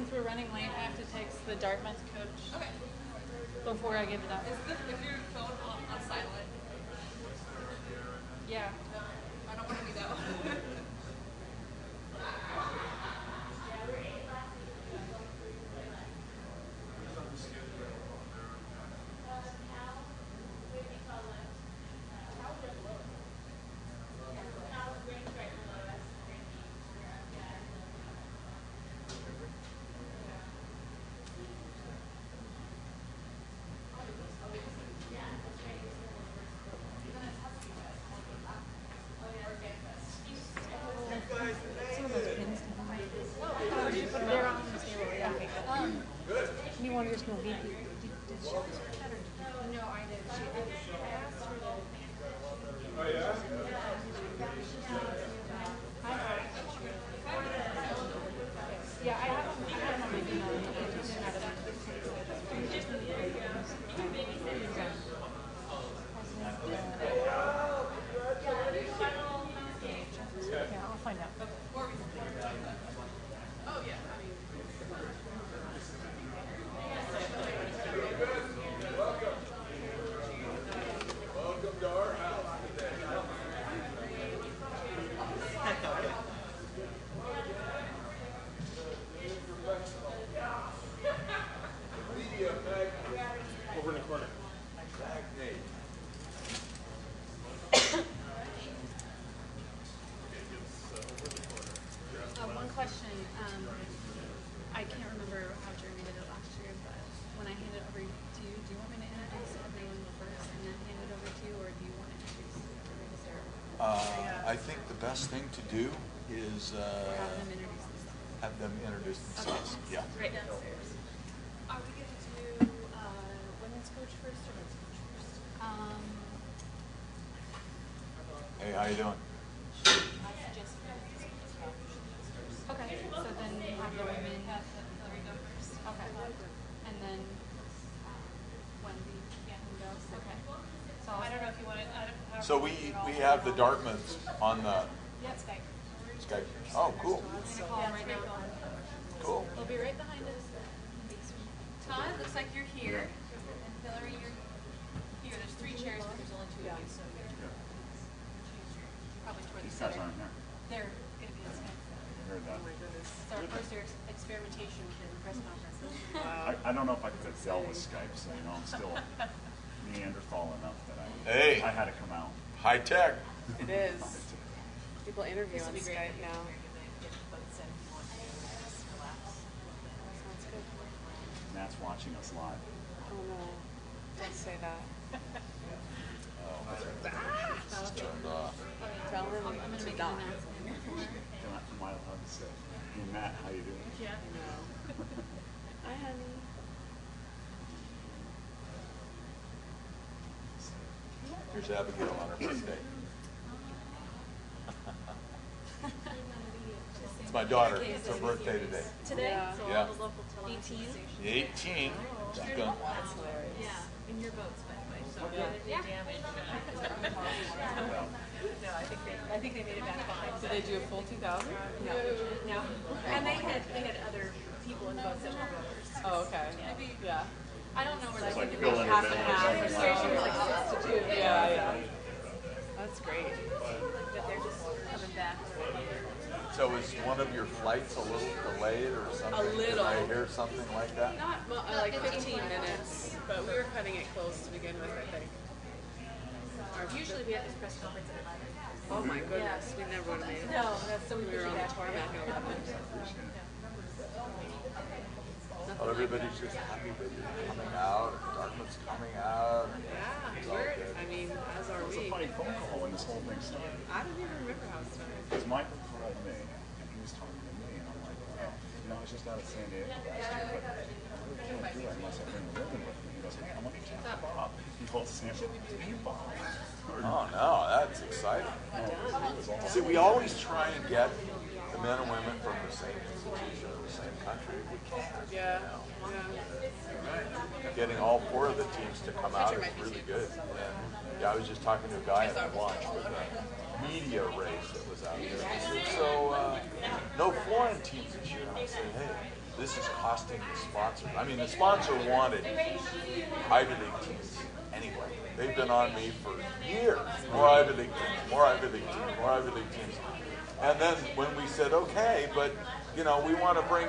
since we're running late, I have to text the Dartmouth coach before I give it up. Is your phone on silent? Yeah. I don't want to be that one. Some of those pins. They're on the table, yeah. You want yours to be? Did she always put that or did you? No, I did. I asked her to. Oh, yeah? Yeah, I have them on my email. Yeah, I'll find out. Oh, yeah. I mean, Welcome to our house today. Media magnate. Over in the corner. Magnate. One question. I can't remember how Jeremy did it last year, but when I hand it over to you, do you want me to introduce everyone first and then hand it over to you, or do you want to introduce everyone? I think the best thing to do is Have them introduce themselves. have them introduce themselves. Okay. Yeah. Right downstairs. are we going to do women's coach first or men's coach first? Hey, how you doing? I suggest men's coach first. Okay. So then we have the women. Hillary go first. Okay. And then Wendy can go. Okay. So I don't know if you want to. So we have the Dartmouths on the Yep. Skype. Skype. Oh, cool. I'm gonna call them right now. Cool. They'll be right behind us. Todd, looks like you're here. And Hillary, you're here. There's 3 chairs, but there's only 2 of you, so you're probably toward the These guys center. aren't here. They're going to be on Skype. I heard that. It's our first experimentation in press conferences. I don't know if I could sell with Skype, so you know I'm still Neanderthal enough that Hey. I had to come out. High tech. It is. People interview This on would be great. Skype now. Get votes in if you want to just relax. Sounds good. Matt's watching us live. Oh no, don't say that. It's turned off. Tell them I'm gonna to make an not. announcement. Am I allowed to say? Hey Matt, how you doing? Yeah. No. Hi, honey. Here's Abigail on her birthday. It's my daughter. It's her birthday today. Today? Yeah. So Yeah. all the local television 18. She's gonna, That's hilarious. Yeah. In your votes, by the way. So Yeah. damage. No, I think they made it back fine. Did they do a full 2,000? No. And they had other people in votes that were voters. Oh, okay. Yeah. I don't know where It's they like Bill in the Half and middle or half. something. Registration was like 6 to 2. Yeah, yeah. That's great. that they're just coming back. so is one of your flights a little delayed or something? A little. Did I hear something like that? Not like 15 minutes, but we were cutting it close to begin with, I think. Usually we have this press conference at 11. Oh my goodness, we never would have made it. No, that's so We were on the tarmac at 11. Well, everybody's just happy that you're coming out, and Dartmouth's coming out. And Yeah, it's all we're, good. I mean, as are It was a we. funny phone call when this whole thing started. I don't even remember how it started. Because Michael called me, and he was talking to me, and I'm like, wow, you know, I was just out of San Diego last year, but I really can't do it unless I bring a living with me. He goes, hey, how much is that, Bob? He told Sam, hey, Bob. Oh no, that's exciting. See, we always try and get the men and women from the same institution or the same country if we can. Yeah, You know? yeah. Getting all 4 of the teams to come out is really good. And yeah, I was just talking to a guy at lunch with a media race that was out there. He said, so no foreign teams this year. And I said, hey, this is costing the sponsor. I mean, the sponsor wanted Ivy League teams anyway. They've been on me for years. More Ivy League teams, more Ivy League teams, more Ivy League teams. And then when we said, okay, but you know, we want to bring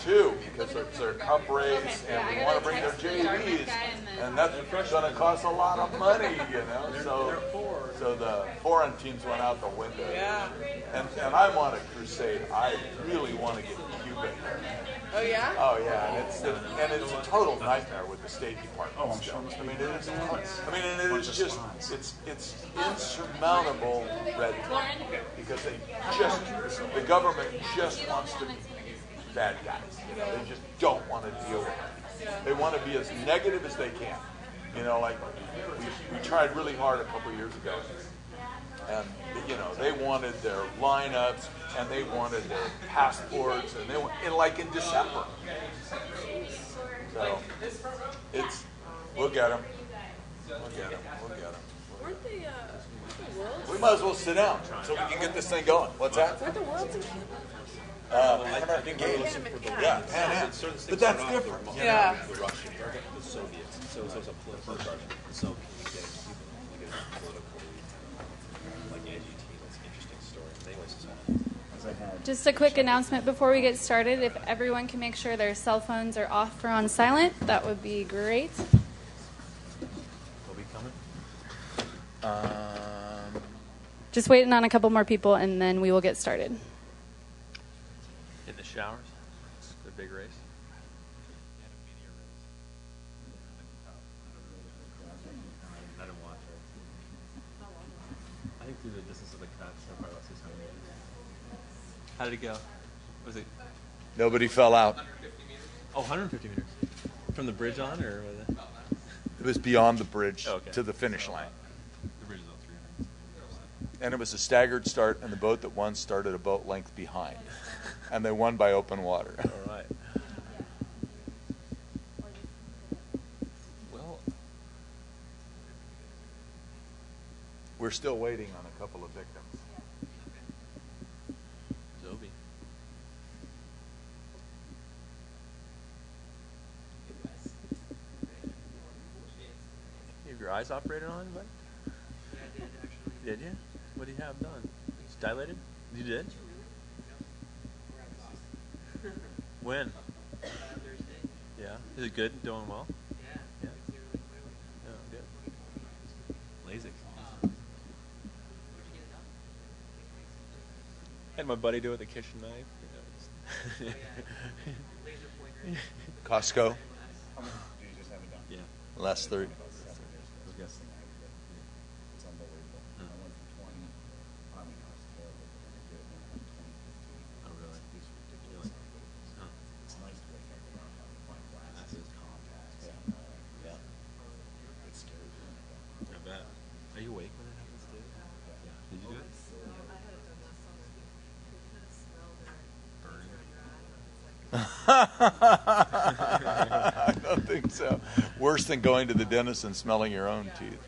two because it's their cup race, and we want to bring their JVs, and that's going to cost a lot of money, you know. So the foreign teams went out the window. Yeah. And I'm on a crusade. I really want to get Cuba. Oh yeah? Oh yeah, and it's a total nightmare with the State Department. Oh, I'm sure. I mean, it is. I mean, and it is just it's insurmountable red tape because the government just wants to be bad guys. You know, they just don't want to deal with it. They want to be as negative as they can. You know, like we tried really hard a couple years ago, and you know they wanted their lineups and they wanted their passports, and they went like in December. So we'll get them. Weren't the Worlds? We might as well sit down so we can get this thing going. What's that? Weren't the Worlds in Cuba? I think yeah, Pan Am. But that's different. You know? Yeah. The Russian, the Soviets. So it's also a political. So can you get Cuba? You get a political, like edgy team. That's an interesting story. Anyways, so. Just a quick announcement before we get started. If everyone can make sure their cell phones are off or on silent, that would be great. Will be coming. Just waiting on a couple more people, and then we will get started. In the showers. It's the big race. I didn't watch it. I think through the distance of the cut, so probably about 600 meters. How did it go? Was it? Nobody fell out. Oh, 150 meters. From the bridge on, or was it? It was beyond the bridge Okay. to the finish line. The bridge is on 300. And it was a staggered start, and the boat that won started a boat length behind. And they won by open water. All right. Well, We're still waiting on a couple of victims. Zobi. You have your eyes operated on, bud? Yeah, I did actually. Did you? What do you have done? It's dilated? You did? When? Thursday. Yeah. Is it good? Doing well? Yeah. Yeah. I see really quick. Oh, good. LASIK. Where'd you get it done? Had my buddy do it with a kitchen knife. You know, Laser pointer. Costco, How much do you just have it done? yeah. last 30. I was guessing it's unbelievable. I went from 20. I mean, I was terrible, but I did it in 2015. Oh, really? It's ridiculous. Huh. It's nice to wake up without having to find glasses, contacts. Yeah. Yeah. It's scary doing it though. I bet. Are you awake when it happens too? Yeah. Did you do it? I don't think so. Worse than going to the dentist and smelling your own teeth.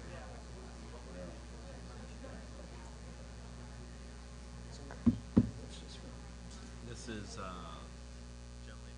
This is gently.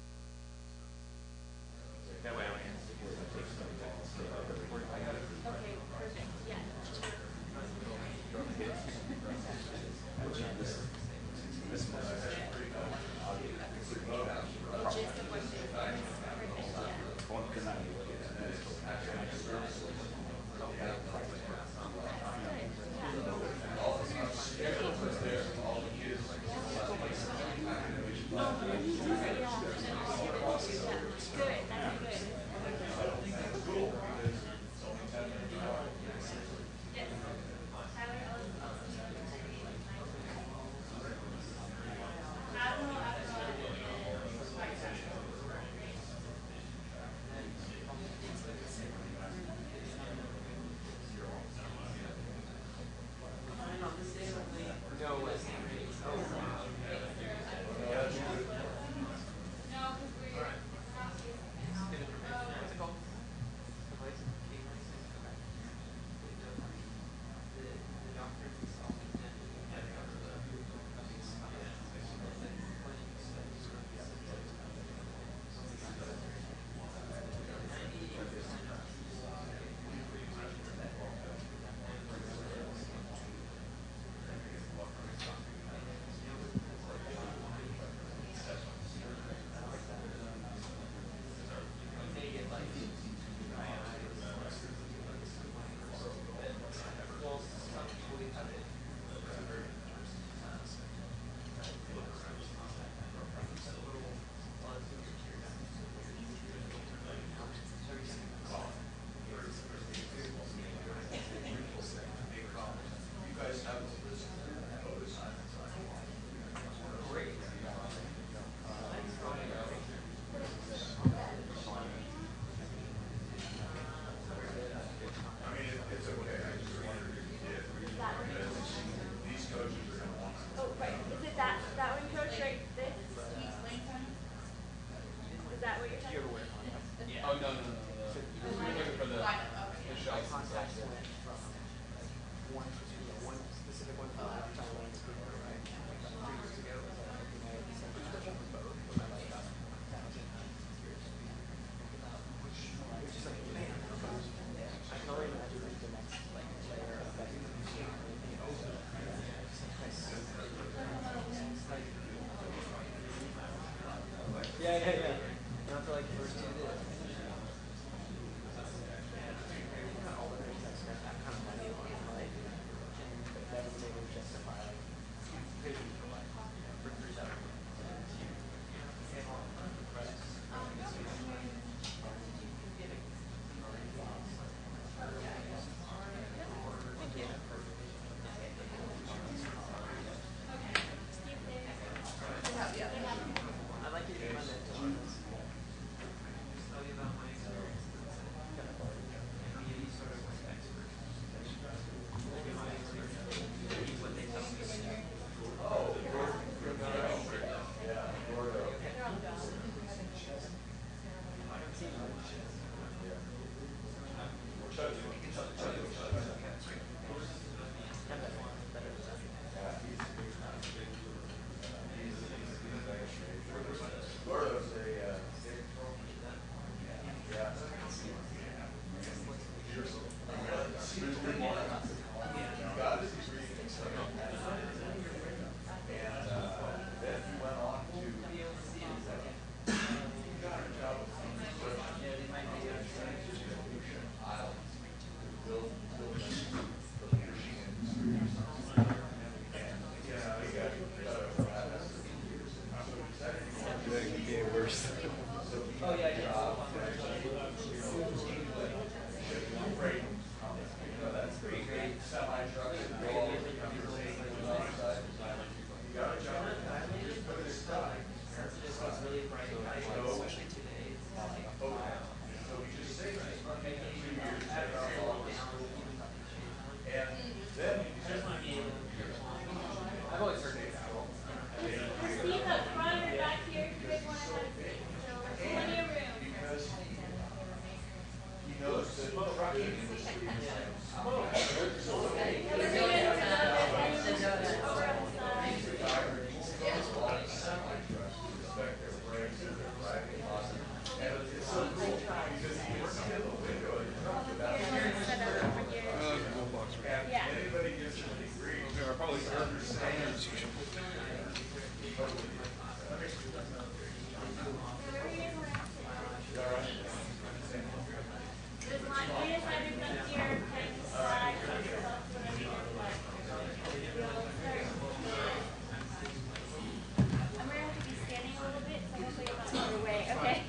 I'm gonna have to be standing a little bit, so hopefully I'm not in your way, okay?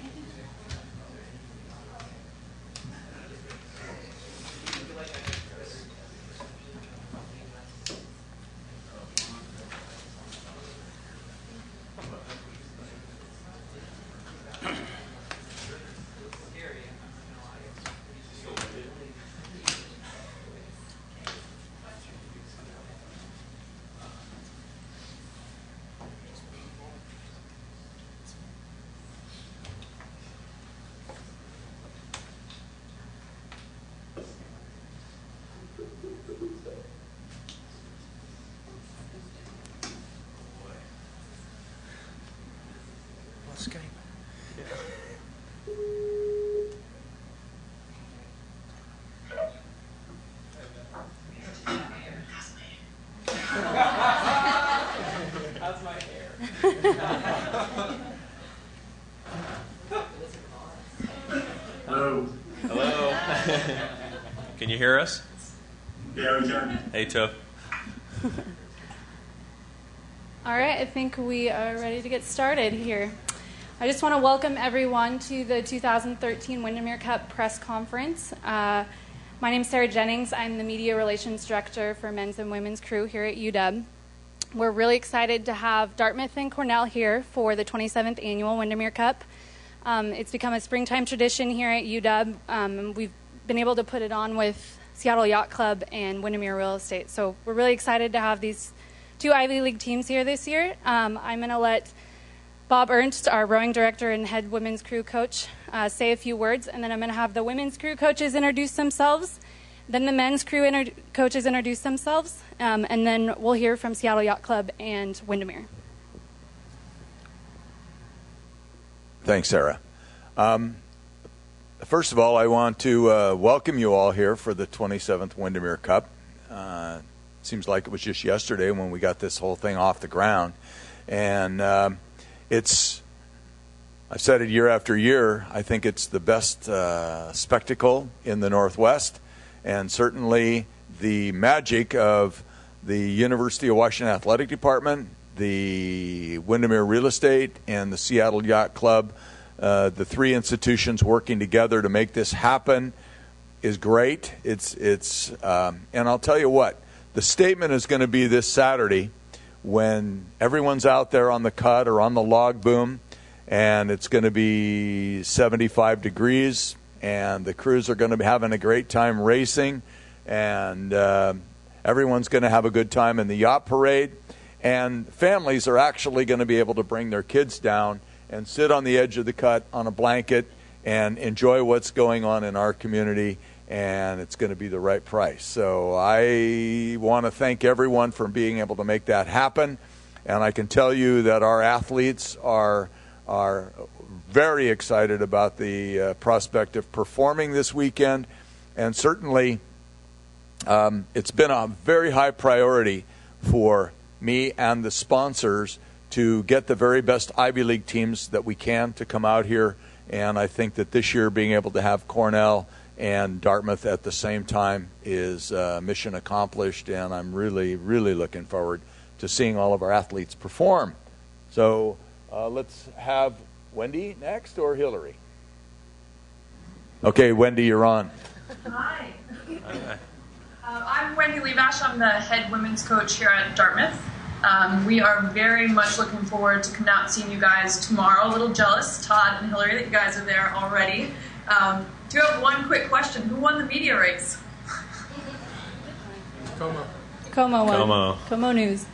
How's my hair? Hello. Hello. Can you hear us? Yeah, we can. Hey, Toph. All right, I think we are ready to get started here. I just want to welcome everyone to the 2013 Windermere Cup Press Conference. My name is Sarah Jennings. I'm the Media Relations Director for Men's and Women's Crew here at UW. We're really excited to have Dartmouth and Cornell here for the 27th Annual Windermere Cup. It's become a springtime tradition here at UW. We've been able to put it on with Seattle Yacht Club and Windermere Real Estate. So we're really excited to have these two Ivy League teams here this year. I'm going to let Bob Ernst, our rowing director and head women's crew coach, say a few words, and then I'm going to have the women's crew coaches introduce themselves, then the men's crew coaches introduce themselves, and then we'll hear from Seattle Yacht Club and Windermere. Thanks, Sarah. First of all, I want to welcome you all here for the 27th Windermere Cup. Seems like it was just yesterday when we got this whole thing off the ground. And I've said it year after year, I think it's the best spectacle in the Northwest, and certainly the magic of the University of Washington Athletic Department, the Windermere Real Estate, and the Seattle Yacht Club, the three institutions working together to make this happen is great. And I'll tell you what, the statement is going to be this Saturday when everyone's out there on the cut or on the log boom, and it's going to be 75 degrees, and the crews are going to be having a great time racing, and everyone's going to have a good time in the yacht parade, and families are actually going to be able to bring their kids down and sit on the edge of the cut on a blanket and enjoy what's going on in our community, and it's going to be the right price. So I want to thank everyone for being able to make that happen, and I can tell you that our athletes are very excited about the prospect of performing this weekend, and certainly it's been a very high priority for me and the sponsors to get the very best Ivy League teams that we can to come out here, and I think that this year being able to have Cornell and Dartmouth at the same time is mission accomplished, and I'm really, really looking forward to seeing all of our athletes perform. So let's have Wendy next, or Hillary? Okay, Wendy, you're on. Hi. I'm Wendy Levash. I'm the head women's coach here at Dartmouth. We are very much looking forward to coming out and seeing you guys tomorrow. A little jealous, Todd and Hillary, that you guys are there already. Do you have one quick question? Who won the media race? Como won. Como. Como News.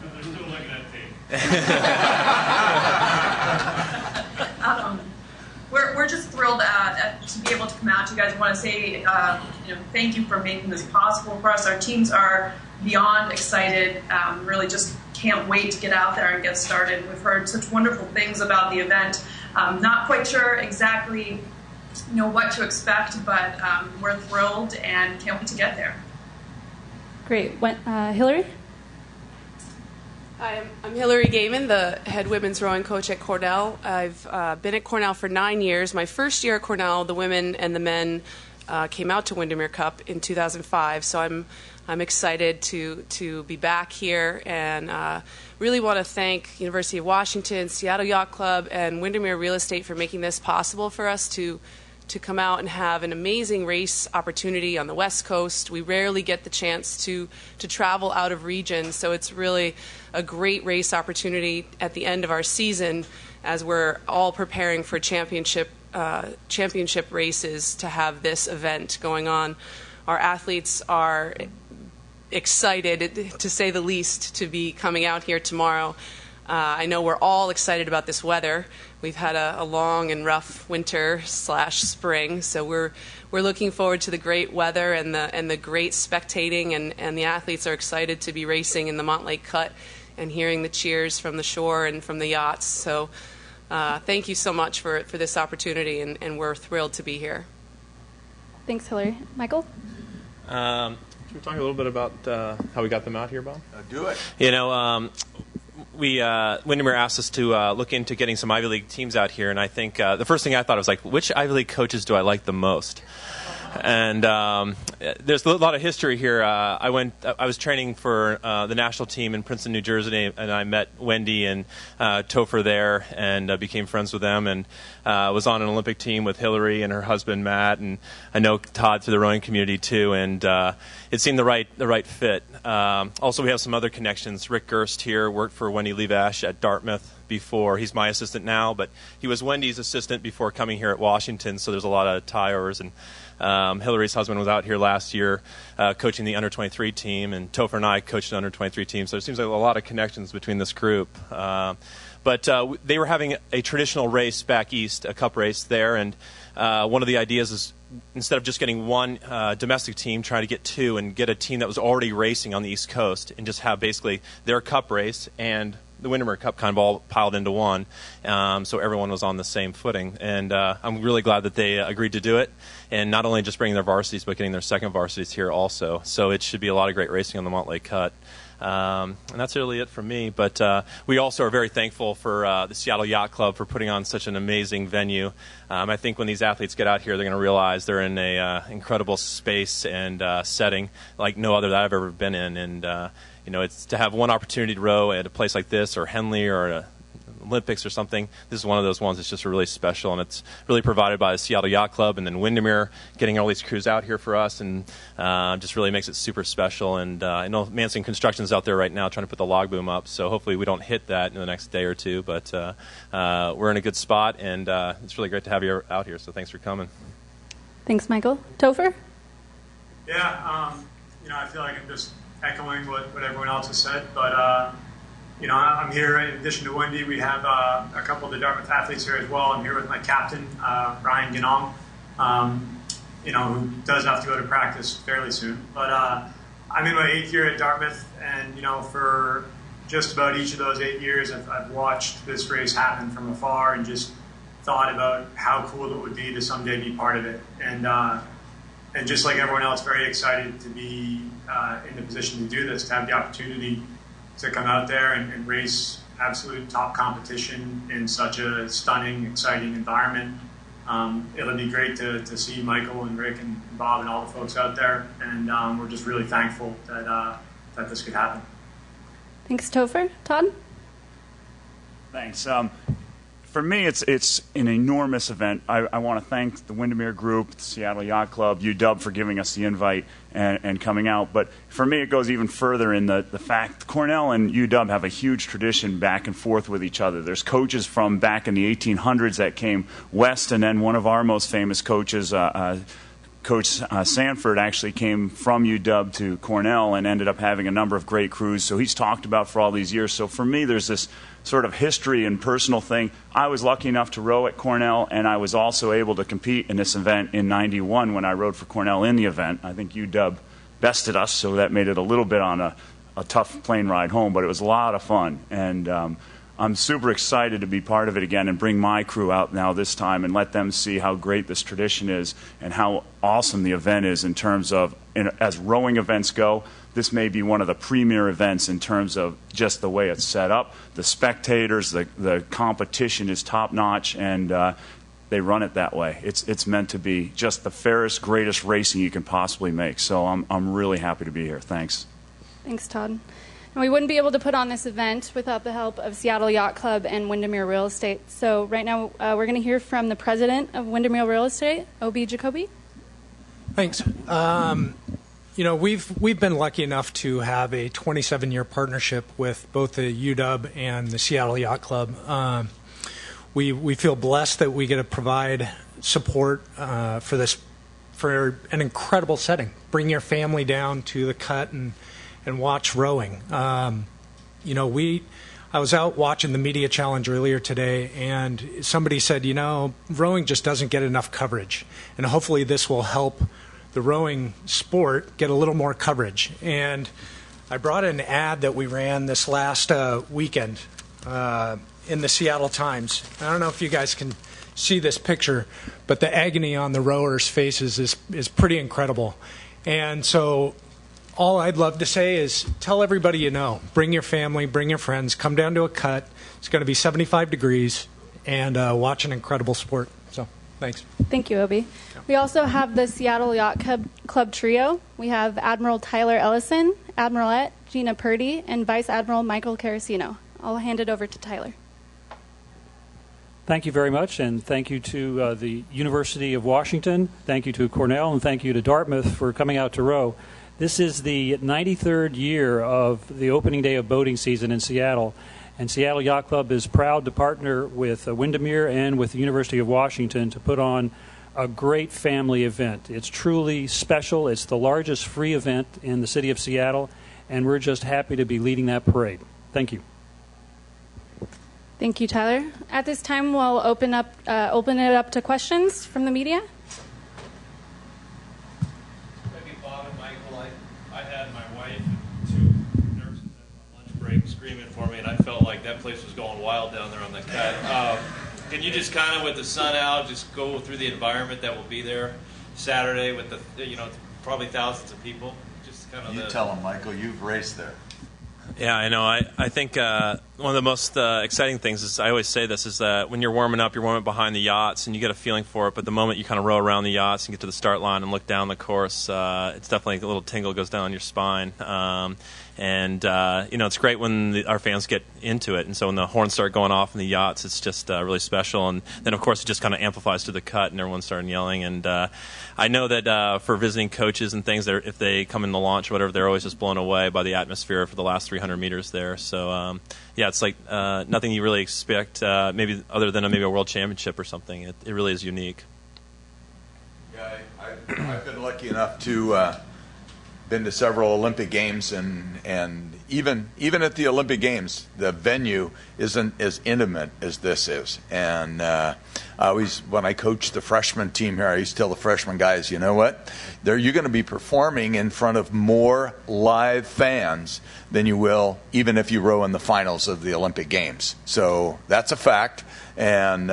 We're just thrilled thrilled to be able to come out to you guys. I want to say thank you for making this possible for us. Our teams are beyond excited. Really just can't wait to get out there and get started. We've heard such wonderful things about the event. Not quite sure exactly what to expect, but we're thrilled and can't wait to get there. Great. Hillary? Hi, I'm Hillary Gaiman, the head women's rowing coach at Cornell. I've been at Cornell for 9 years. My first year at Cornell, the women and the men came out to Windermere Cup in 2005, so I'm excited to be back here, and really want to thank University of Washington, Seattle Yacht Club, and Windermere Real Estate for making this possible for us to come out and have an amazing race opportunity on the West Coast. We rarely get the chance to travel out of region, so it's really a great race opportunity at the end of our season as we're all preparing for championship races to have this event going on. Our athletes are excited, to say the least, to be coming out here tomorrow. I know we're all excited about this weather. We've had a long and rough winter/spring, so we're looking forward to the great weather and the great spectating, and the athletes are excited to be racing in the Montlake Cut and hearing the cheers from the shore and from the yachts. So thank you so much for this opportunity, and we're thrilled to be here. Thanks, Hillary. Michael? Should we talk a little bit about how we got them out here, Bob? Do it. Windermere asked us to look into getting some Ivy League teams out here, and I think the first thing I thought was like, which Ivy League coaches do I like the most? And there's a lot of history here. I was training for the national team in Princeton, New Jersey, and I met Wendy and Topher there, and became friends with them, and was on an Olympic team with Hillary and her husband Matt, and I know Todd through the rowing community too, and it seemed the right fit. Also, we have some other connections. Rick Gerst here worked for Wendy Levash at Dartmouth before. He's my assistant now, but he was Wendy's assistant before coming here at Washington, so there's a lot of tie-overs. And Hillary's husband was out here last year coaching the under-23 team, and Topher and I coached the under-23 team, so there seems like a lot of connections between this group. But they were having a traditional race back east, a cup race there, and one of the ideas is instead of just getting one domestic team, try to get two and get a team that was already racing on the East Coast and just have basically their cup race and the Windermere Cup kind of all piled into one, so everyone was on the same footing. And I'm really glad that they agreed to do it, and not only just bringing their varsities, but getting their second varsities here also. So it should be a lot of great racing on the Montlake Cut. And that's really it from me. But we also are very thankful for the Seattle Yacht Club for putting on such an amazing venue. I think when these athletes get out here, they're going to realize they're in a incredible space and setting like no other that I've ever been in. And it's to have one opportunity to row at a place like this, or Henley, or Olympics or something. This is one of those ones that's just really special, and it's really provided by the Seattle Yacht Club and then Windermere getting all these crews out here for us, and just really makes it super special. And I know Manson Construction's out there right now trying to put the log boom up, so hopefully we don't hit that in the next day or two, but we're in a good spot, and it's really great to have you out here, so thanks for coming. Thanks, Michael. Topher? Yeah, I feel like I'm just echoing what everyone else has said, but I'm here in addition to Wendy. We have a couple of the Dartmouth athletes here as well. I'm here with my captain, Ryan Ganong, who does have to go to practice fairly soon. But I'm in my 8th year at Dartmouth, and for just about each of those 8 years, I've watched this race happen from afar and just thought about how cool it would be to someday be part of it. And just like everyone else, very excited to be in the position to do this, to have the opportunity to come out there and race absolute top competition in such a stunning, exciting environment. It'll be great to see Michael and Rick and Bob and all the folks out there, and we're just really thankful that this could happen. Thanks, Topher. Todd? Thanks. For me, it's an enormous event. I want to thank the Windermere Group, the Seattle Yacht Club, UW for giving us the invite and coming out. But for me, it goes even further in the fact Cornell and UW have a huge tradition back and forth with each other. There's coaches from back in the 1800s that came west, and then one of our most famous coaches, Coach Coach Sanford actually came from UW to Cornell and ended up having a number of great crews. So he's talked about for all these years. So for me, there's this sort of history and personal thing. I was lucky enough to row at Cornell, and I was also able to compete in this event in '91 when I rowed for Cornell in the event. I think UW bested us, so that made it a little bit on a tough plane ride home, but it was a lot of fun. And I'm super excited to be part of it again and bring my crew out now this time and let them see how great this tradition is and how awesome the event is in terms of, as rowing events go, this may be one of the premier events in terms of just the way it's set up. The spectators, the competition is top-notch, and they run it that way. It's meant to be just the fairest, greatest racing you can possibly make. So I'm really happy to be here. Thanks. Thanks, Todd. And we wouldn't be able to put on this event without the help of Seattle Yacht Club and Windermere Real Estate. So right now we're going to hear from the president of Windermere Real Estate, O.B. Jacoby. Thanks. You know, we've been lucky enough to have a 27-year partnership with both the UW and the Seattle Yacht Club. We feel blessed that we get to provide support for an incredible setting. Bring your family down to the cut and watch rowing. You know, I was out watching the media challenge earlier today, and somebody said, you know, rowing just doesn't get enough coverage, and hopefully this will help the rowing sport get a little more coverage. And I brought an ad that we ran this last weekend in the Seattle Times. I don't know if you guys can see this picture, but the agony on the rowers' faces is pretty incredible. And so all I'd love to say is tell everybody you know. Bring your family, bring your friends, come down to a cut. It's going to be 75 degrees, and watch an incredible sport. So, thanks. Thank you, Obi. We also have the Seattle Yacht Club trio. We have Admiral Tyler Ellison, Admiralette Gina Purdy, and Vice Admiral Michael Carasino. I'll hand it over to Tyler. Thank you very much, and thank you to the University of Washington, thank you to Cornell, and thank you to Dartmouth for coming out to row. This is the 93rd year of the opening day of boating season in Seattle, and Seattle Yacht Club is proud to partner with Windermere and with the University of Washington to put on a great family event. It's truly special. It's the largest free event in the city of Seattle, and we're just happy to be leading that parade. Thank you. Thank you, Tyler. At this time, we'll open it up to questions from the media. Maybe Bob and Michael, I had my wife and two nurses at my lunch break screaming for me, and I felt like that place was going wild down there on the cut. Can you just kind of, with the sun out, just go through the environment that will be there Saturday with the, you know, probably thousands of people? Just kind of. You tell them, Michael. You've raced there. Yeah, I know. I think one of the most exciting things is, I always say this, is that when you're warming up behind the yachts and you get a feeling for it, but the moment you kind of row around the yachts and get to the start line and look down the course, it's definitely a little tingle goes down your spine. And you know, it's great when our fans get into it. And so when the horns start going off in the yachts, it's just really special. And then, of course, it just kind of amplifies to the cut, and everyone's starting yelling. And I know that for visiting coaches and things, if they come in the launch or whatever, they're always just blown away by the atmosphere for the last 300 meters there. So, yeah, it's like nothing you really expect, maybe other than maybe a world championship or something. It really is unique. Yeah, I've been lucky enough to been to several Olympic Games, and even at the Olympic Games, the venue isn't as intimate as this is. And I always, when I coached the freshman team here, I used to tell the freshman guys, you know what? You're going to be performing in front of more live fans than you will even if you row in the finals of the Olympic Games. So that's a fact. And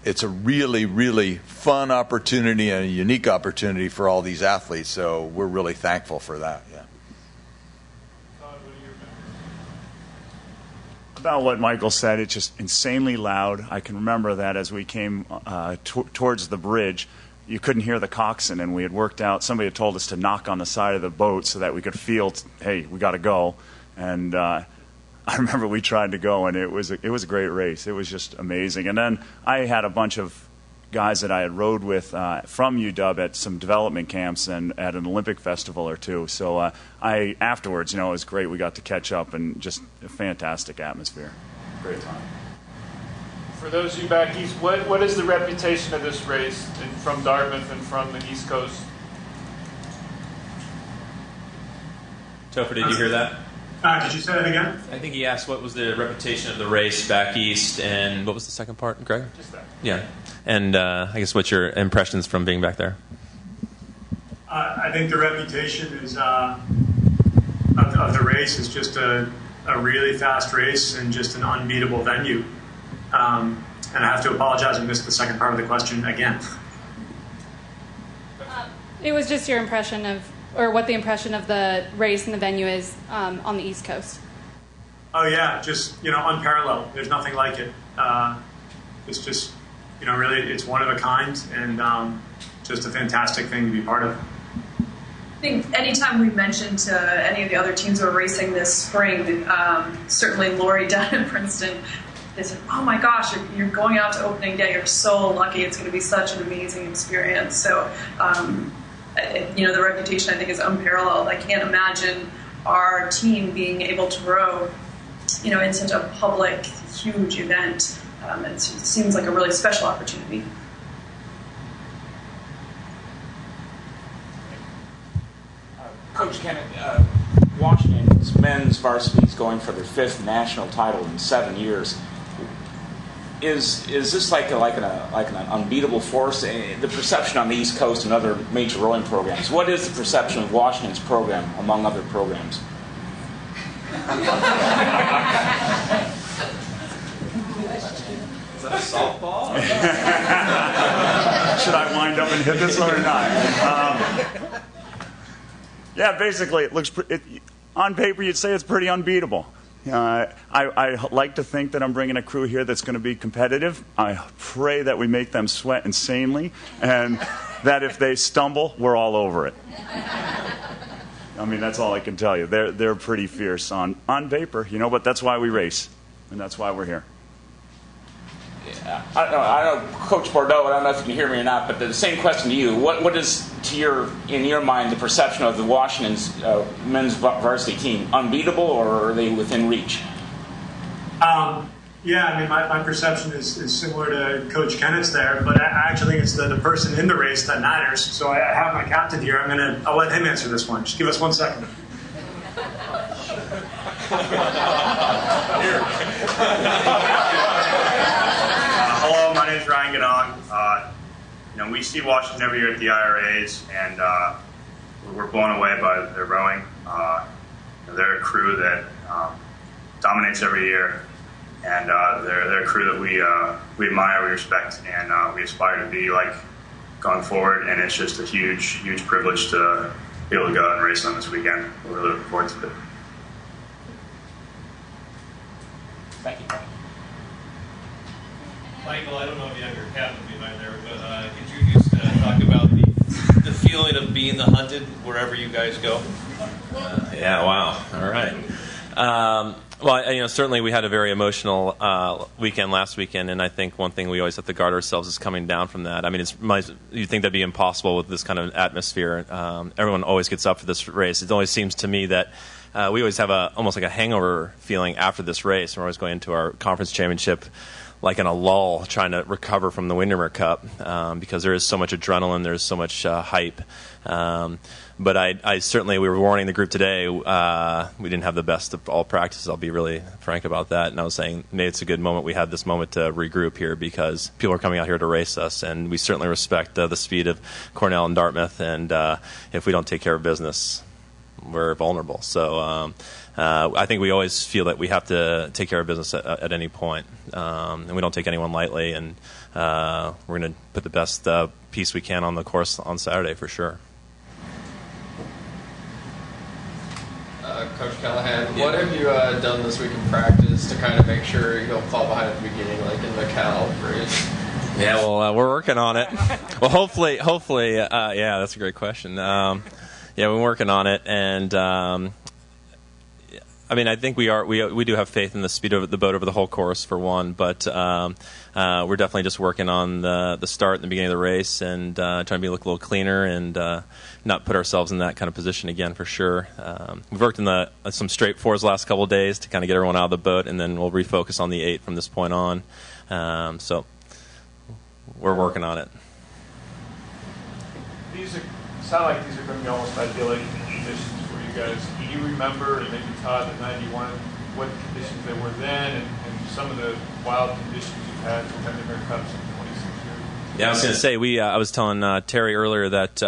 it's a really, really fun opportunity and a unique opportunity for all these athletes. So we're really thankful for that. Yeah. About what Michael said, it's just insanely loud. I can remember that as we came towards the bridge, you couldn't hear the coxswain, and we had worked out. Somebody had told us to knock on the side of the boat so that we could feel, hey, we got to go. And I remember we tried to go, and it was a great race. It was just amazing. And then I had a bunch of guys that I had rowed with from UW at some development camps and at an Olympic festival or two. So afterwards, it was great. We got to catch up, and just a fantastic atmosphere. Great time. For those of you back east, what is the reputation of this race from Dartmouth and from the East Coast? Topher, did you hear that? Did you say that again? I think he asked what was the reputation of the race back east, and what was the second part, Greg? Just that. Yeah. And I guess what's your impressions from being back there? I think the reputation is of the race is just a really fast race and just an unbeatable venue. And I have to apologize, I missed the second part of the question again. It was just your impression of, or what the impression of the race and the venue is on the East Coast. Oh yeah, just unparalleled. There's nothing like it. It's just really, it's one of a kind, and just a fantastic thing to be part of. I think anytime we mention to any of the other teams who are racing this spring, certainly Lori down in Princeton, they said, "Oh my gosh, you're going out to opening day. You're so lucky. It's going to be such an amazing experience." So, the reputation I think is unparalleled. I can't imagine our team being able to row, in such a public, huge event. It seems like a really special opportunity. Coach Kennett, Washington's men's varsity is going for their 5th national title in 7 years. Is this like an unbeatable force? The perception on the East Coast and other major rowing programs. What is the perception of Washington's program among other programs? Is that a softball? Should I wind up and hit this or not? Yeah, basically, it looks on paper. You'd say it's pretty unbeatable. I like to think that I'm bringing a crew here that's going to be competitive. I pray that we make them sweat insanely, and that if they stumble, we're all over it. I mean, that's all I can tell you. They're pretty fierce on paper, but that's why we race, and that's why we're here. I don't know, Coach Bordeaux, I don't know if you can hear me or not, but the same question to you. What is, in your mind, the perception of the Washington's men's varsity team? Unbeatable, or are they within reach? My perception is similar to Coach Kennett's there, but I actually think it's the person in the race that matters. So I have my captain here. I'll let him answer this one. Just give us 1 second. Hello, my name is Ryan Gadon. We see Washington every year at the IRAs, and we're blown away by their rowing. They're a crew that dominates every year, and they're a crew that we admire, we respect, and we aspire to be like going forward. And it's just a huge, huge privilege to be able to go out and race them this weekend. We're really looking forward to it. Thank you. Michael, I don't know if you have your cap with me by there, but could you just talk about the feeling of being the hunted wherever you guys go? Yeah, wow. All right. Certainly we had a very emotional weekend last weekend, and I think one thing we always have to guard ourselves is coming down from that. I mean, you'd think that'd be impossible with this kind of atmosphere. Everyone always gets up for this race. It always seems to me that we always have almost like a hangover feeling after this race. We're always going into our conference championship like in a lull, trying to recover from the Windermere Cup because there is so much adrenaline, there's so much hype. But I certainly, we were warning the group today, we didn't have the best of all practices. I'll be really frank about that. And I was saying, maybe it's a good moment. We had this moment to regroup here because people are coming out here to race us, and we certainly respect the speed of Cornell and Dartmouth. And if we don't take care of business, we're vulnerable. So I think we always feel that we have to take care of business at any point, and we don't take anyone lightly. And we're going to put the best piece we can on the course on Saturday for sure. Coach Callahan, what have you done this week in practice to kind of make sure you don't fall behind at the beginning, like in the Cal race? Yeah, well, we're working on it. Well, hopefully, yeah, that's a great question. Yeah, we're working on it, and I mean, I think we do have faith in the speed of the boat over the whole course for one, but we're definitely just working on the start and the beginning of the race, and trying to look a little cleaner and not put ourselves in that kind of position again for sure. We've worked in some straight fours the last couple of days to kind of get everyone out of the boat, and then we'll refocus on the 8 from this point on. So we're working on it. These sound like these are going to be almost idyllic conditions for you guys. Do you remember, and maybe Todd, at 91, what conditions they were then, and some of the wild conditions you've had for Windermere Cups in 26 years? Yeah, I was going to say, I was telling Terry earlier that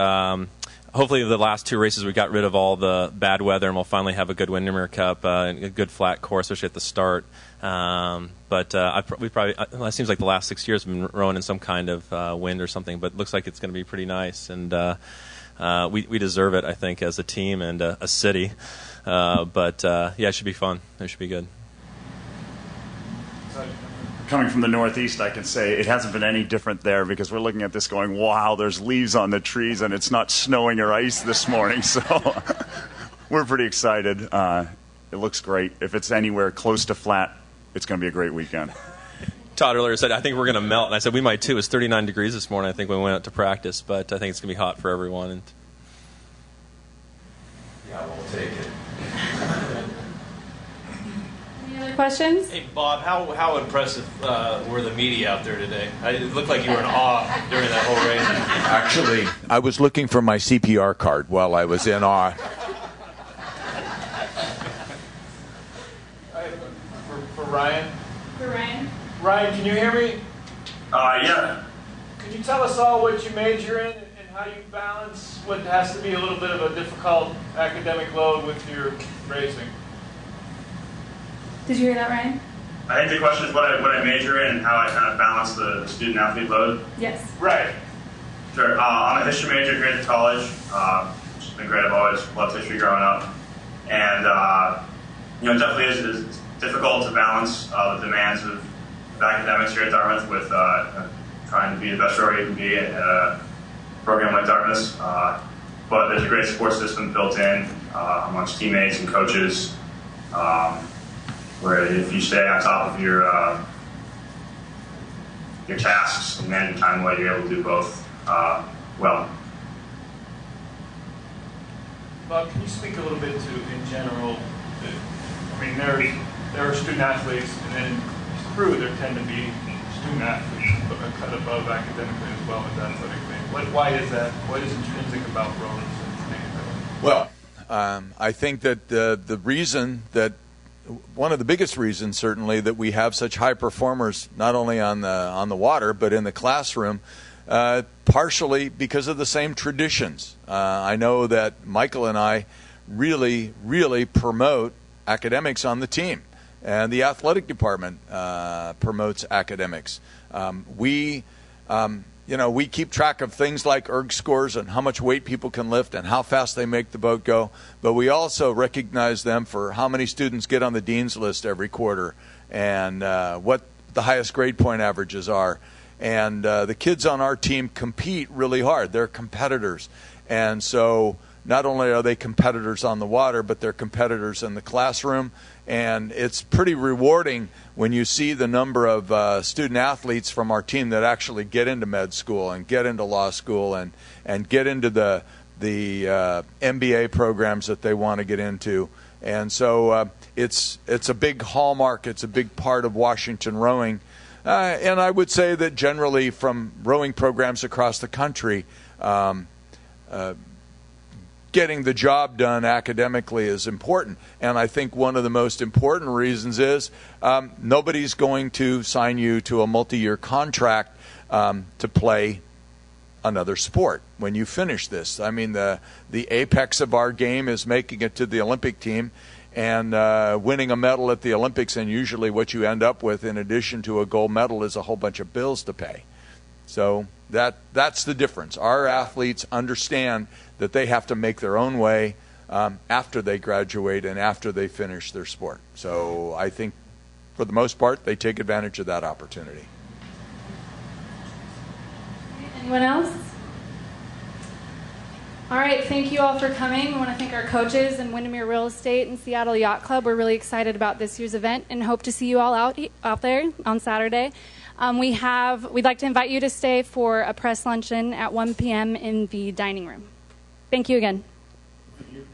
hopefully the last two races we got rid of all the bad weather, and we'll finally have a good Windermere Cup, a good flat course, especially at the start. But it seems like the last 6 years have been rowing in some kind of wind or something, but it looks like it's going to be pretty nice. And we deserve it, I think, as a team and a city. But it should be fun. It should be good. Coming from the Northeast, I can say it hasn't been any different there because we're looking at this going, wow, there's leaves on the trees and it's not snowing or ice this morning. So we're pretty excited. It looks great. If it's anywhere close to flat, it's going to be a great weekend. Todd earlier said, I think we're going to melt. And I said, we might too. It was 39 degrees this morning, I think, when we went out to practice. But I think it's going to be hot for everyone. And yeah, we'll take it. Any other questions? Hey, Bob, how impressive were the media out there today? It looked like you were in awe during that whole race. Actually, I was looking for my CPR card while I was in awe. For Ryan? For Ryan? Ryan, can you hear me? Yeah. Could you tell us all what you major in and how you balance what has to be a little bit of a difficult academic load with your racing? Did you hear that, Ryan? I think the question is what I major in and how I kind of balance the student-athlete load. Yes. Right. Sure. I'm a history major here at the college. It's been great. I've always loved history growing up. And, it definitely is difficult to balance the demands of academics here at Dartmouth with trying to be the best rower you can be at a program like Dartmouth. But there's a great support system built in amongst teammates and coaches, where if you stay on top of your tasks and manage time well, you're able to do both well. Bob, can you speak a little bit to, in general, there are student athletes, and then through there tend to be student athletes cut above academically as well as athletically. Why is that? What is intrinsic about rowers? Well, I think that the reason that one of the biggest reasons, certainly, that we have such high performers, not only on the water but in the classroom, partially because of the same traditions. I know that Michael and I really, really promote academics on the team, and the athletic department promotes academics. We keep track of things like erg scores and how much weight people can lift and how fast they make the boat go, but we also recognize them for how many students get on the dean's list every quarter and what the highest grade point averages are. And the kids on our team compete really hard. They're competitors. And so not only are they competitors on the water, but they're competitors in the classroom. And it's pretty rewarding when you see the number of student athletes from our team that actually get into med school and get into law school and get into the MBA programs that they want to get into. And so it's a big hallmark. It's a big part of Washington rowing. And I would say that generally from rowing programs across the country, getting the job done academically is important. And I think one of the most important reasons is nobody's going to sign you to a multi-year contract to play another sport when you finish this. I mean, the apex of our game is making it to the Olympic team and winning a medal at the Olympics, and usually what you end up with in addition to a gold medal is a whole bunch of bills to pay. So that's the difference. Our athletes understand that they have to make their own way after they graduate and after they finish their sport. So I think for the most part they take advantage of that opportunity. Anyone else? All right, thank you all for coming. I want to thank our coaches and Windermere Real Estate and Seattle Yacht Club. We're really excited about this year's event and hope to see you all out there on Saturday. We'd like to invite you to stay for a press luncheon at 1 p.m. in the dining room. Thank you again. Thank you.